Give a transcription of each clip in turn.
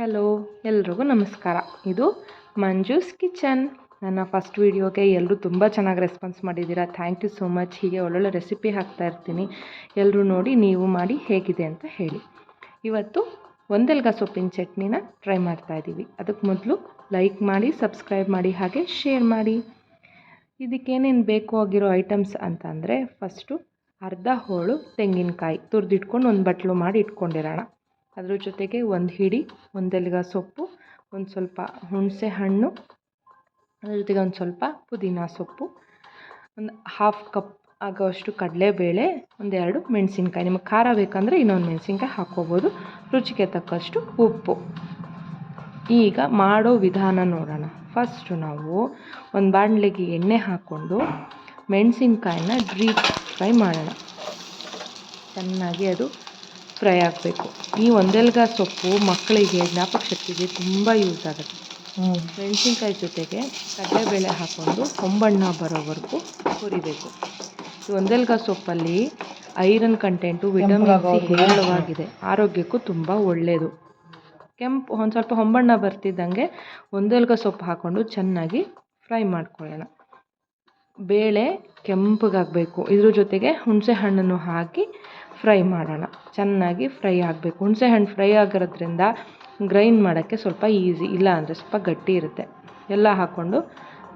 Hello, ಎಲ್ರಿಗೂ ನಮಸ್ಕಾರ. ಇದು ಮಂಜೂಸ್ ಕಿಚನ್. ನನ್ನ ಫಸ್ಟ್ ವೀಡಿಯೋಗೆ ಎಲ್ಲರೂ ತುಂಬ ಚೆನ್ನಾಗಿ ರೆಸ್ಪಾನ್ಸ್ ಮಾಡಿದ್ದೀರಾ. Thank you so much. ಹೀಗೆ ಒಳ್ಳೊಳ್ಳೆ ರೆಸಿಪಿ ಹಾಕ್ತಾ ಇರ್ತೀನಿ. ಎಲ್ಲರೂ ನೋಡಿ ನೀವು ಮಾಡಿ ಹೇಗಿದೆ ಅಂತ ಹೇಳಿ. ಇವತ್ತು ಒಂದೆಲ್ಗ ಸೊಪ್ಪಿನ ಚಟ್ನಿನ ಟ್ರೈ ಮಾಡ್ತಾಯಿದ್ದೀವಿ. ಅದಕ್ಕೆ ಮೊದಲು ಲೈಕ್ ಮಾಡಿ, ಸಬ್ಸ್ಕ್ರೈಬ್ ಮಾಡಿ, ಹಾಗೆ ಶೇರ್ ಮಾಡಿ. ಇದಕ್ಕೇನೇನು ಬೇಕು ಆಗಿರೋ ಐಟಮ್ಸ್ ಅಂತಂದರೆ, ಫಸ್ಟು ಅರ್ಧ ಹೋಳು ತೆಂಗಿನಕಾಯಿ ತುರಿದಿಟ್ಕೊಂಡು ಒಂದು ಬಟ್ಲು ಮಾಡಿ ಇಟ್ಕೊಂಡಿರೋಣ. ಅದ್ರ ಜೊತೆಗೆ ಒಂದು ಹಿಡಿ ಒಂದೆಲ್ಗ ಸೊಪ್ಪು, ಒಂದು ಸ್ವಲ್ಪ ಹುಣಸೆ ಹಣ್ಣು, ಅದ್ರ ಜೊತೆಗೆ ಒಂದು ಸ್ವಲ್ಪ ಪುದೀನ ಸೊಪ್ಪು, ಒಂದು ಹಾಫ್ ಕಪ್ ಆಗೋಷ್ಟು ಕಡಲೆಬೇಳೆ, ಒಂದೆರಡು ಮೆಣಸಿನ್ಕಾಯಿ. ನಿಮಗೆ ಖಾರ ಬೇಕಂದರೆ ಇನ್ನೊಂದು ಮೆಣಸಿನ್ಕಾಯಿ ಹಾಕ್ಕೋಬೋದು. ರುಚಿಗೆ ತಕ್ಕಷ್ಟು ಉಪ್ಪು. ಈಗ ಮಾಡೋ ವಿಧಾನ ನೋಡೋಣ. ಫಸ್ಟು ನಾವು ಒಂದು ಬಾಣಲೆಗೆ ಎಣ್ಣೆ ಹಾಕ್ಕೊಂಡು ಮೆಣಸಿನ್ಕಾಯಿನ ಡೀಪ್ ಫ್ರೈ ಮಾಡೋಣ. ಚೆನ್ನಾಗಿ ಅದು ಫ್ರೈ ಆಗಬೇಕು. ಈ ಒಂದೆಲ್ಗ ಸೊಪ್ಪು ಮಕ್ಕಳಿಗೆ ಜ್ಞಾಪಕ ಶಕ್ತಿಗೆ ತುಂಬ ಯೂಸ್ ಆಗುತ್ತೆ. ಮೆಣಸಿನ್ಕಾಯಿ ಜೊತೆಗೆ ಕಡಲೆಬೇಳೆ ಹಾಕ್ಕೊಂಡು ಹೊಂಬಣ್ಣ ಬರೋವರೆಗೂ ಹುರಿಬೇಕು. ಈ ಒಂದೆಲ್ಗ ಸೊಪ್ಪಲ್ಲಿ ಐರನ್ ಕಂಟೆಂಟು, ವಿಟಮಿನ್ ಸಿ ಹೇರಳವಾಗಿದೆ. ಆರೋಗ್ಯಕ್ಕೂ ತುಂಬ ಒಳ್ಳೆಯದು. ಒಂದು ಸ್ವಲ್ಪ ಹೊಂಬಣ್ಣ ಬರ್ತಿದ್ದಂಗೆ ಒಂದೆಲ್ಗ ಸೊಪ್ಪು ಹಾಕ್ಕೊಂಡು ಚೆನ್ನಾಗಿ ಫ್ರೈ ಮಾಡ್ಕೊಳ್ಳೋಣ. ಬೇಳೆ ಕೆಂಪಗಾಗಬೇಕು. ಇದ್ರ ಜೊತೆಗೆ ಹುಣಸೆ ಹಣ್ಣನ್ನು ಹಾಕಿ ಫ್ರೈ ಮಾಡೋಣ. ಚೆನ್ನಾಗಿ ಫ್ರೈ ಆಗಬೇಕು. ಹುಣಸೆ ಹಣ್ಣು ಫ್ರೈ ಆಗಿರೋದ್ರಿಂದ ಗ್ರೈಂಡ್ ಮಾಡೋಕ್ಕೆ ಸ್ವಲ್ಪ ಈಸಿ, ಇಲ್ಲ ಅಂದರೆ ಸ್ವಲ್ಪ ಗಟ್ಟಿ ಇರುತ್ತೆ. ಎಲ್ಲ ಹಾಕ್ಕೊಂಡು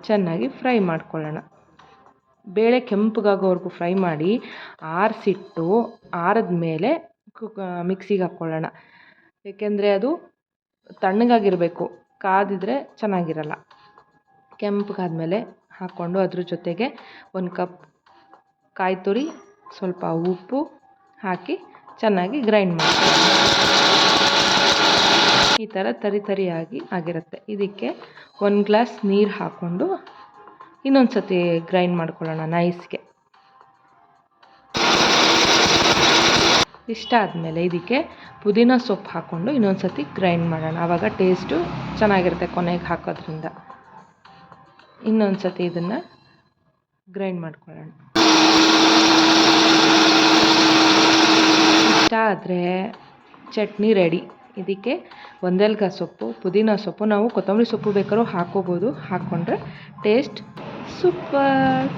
ಚೆನ್ನಾಗಿ ಫ್ರೈ ಮಾಡ್ಕೊಳ್ಳೋಣ. ಬೇಳೆ ಕೆಂಪಗಾಗೋವರೆಗೂ ಫ್ರೈ ಮಾಡಿ ಆರಿಸಿಟ್ಟು ಆರಿದ ಮೇಲೆ ಮಿಕ್ಸಿಗೆ ಹಾಕ್ಕೊಳ್ಳೋಣ. ಏಕೆಂದರೆ ಅದು ತಣ್ಣಗಾಗಿರಬೇಕು, ಕಾದಿದ್ರೆ ಚೆನ್ನಾಗಿರಲ್ಲ. ಕೆಂಪಗಾದ್ಮೇಲೆ ಹಾಕ್ಕೊಂಡು ಅದ್ರ ಜೊತೆಗೆ ಒಂದು ಕಪ್ ಕಾಯಿ ತುರಿ, ಸ್ವಲ್ಪ ಉಪ್ಪು ಹಾಕಿ ಚೆನ್ನಾಗಿ ಗ್ರೈಂಡ್ ಮಾಡ್ಕೊಳ್ಳೋಣ. ಈ ಥರ ತರಿಯಾಗಿ ಆಗಿರುತ್ತೆ. ಇದಕ್ಕೆ ಒಂದು ಗ್ಲಾಸ್ ನೀರು ಹಾಕ್ಕೊಂಡು ಇನ್ನೊಂದು ಸತಿ ಗ್ರೈಂಡ್ ಮಾಡ್ಕೊಳ್ಳೋಣ ನೈಸ್ಗೆ. ಇಷ್ಟ ಆದಮೇಲೆ ಇದಕ್ಕೆ ಪುದೀನ ಸೊಪ್ಪು ಹಾಕ್ಕೊಂಡು ಇನ್ನೊಂದು ಸತಿ ಗ್ರೈಂಡ್ ಮಾಡೋಣ. ಆವಾಗ ಟೇಸ್ಟು ಚೆನ್ನಾಗಿರುತ್ತೆ ಕೊನೆಗೆ ಹಾಕೋದ್ರಿಂದ. ಇನ್ನೊಂದು ಸತಿ ಇದನ್ನು ಗ್ರೈಂಡ್ ಮಾಡ್ಕೊಳ್ಳೋಣ. ಇಷ್ಟ ಆದರೆ ಚಟ್ನಿ ರೆಡಿ. ಇದಕ್ಕೆ ಒಂದೆಲ್ಗ ಸೊಪ್ಪು, ಪುದೀನ ಸೊಪ್ಪು, ನಾವು ಕೊತ್ತಂಬರಿ ಸೊಪ್ಪು ಬೇಕಾದ್ರೂ ಹಾಕ್ಕೋಬೋದು. ಹಾಕ್ಕೊಂಡ್ರೆ ಟೇಸ್ಟ್ ಸೂಪರ್.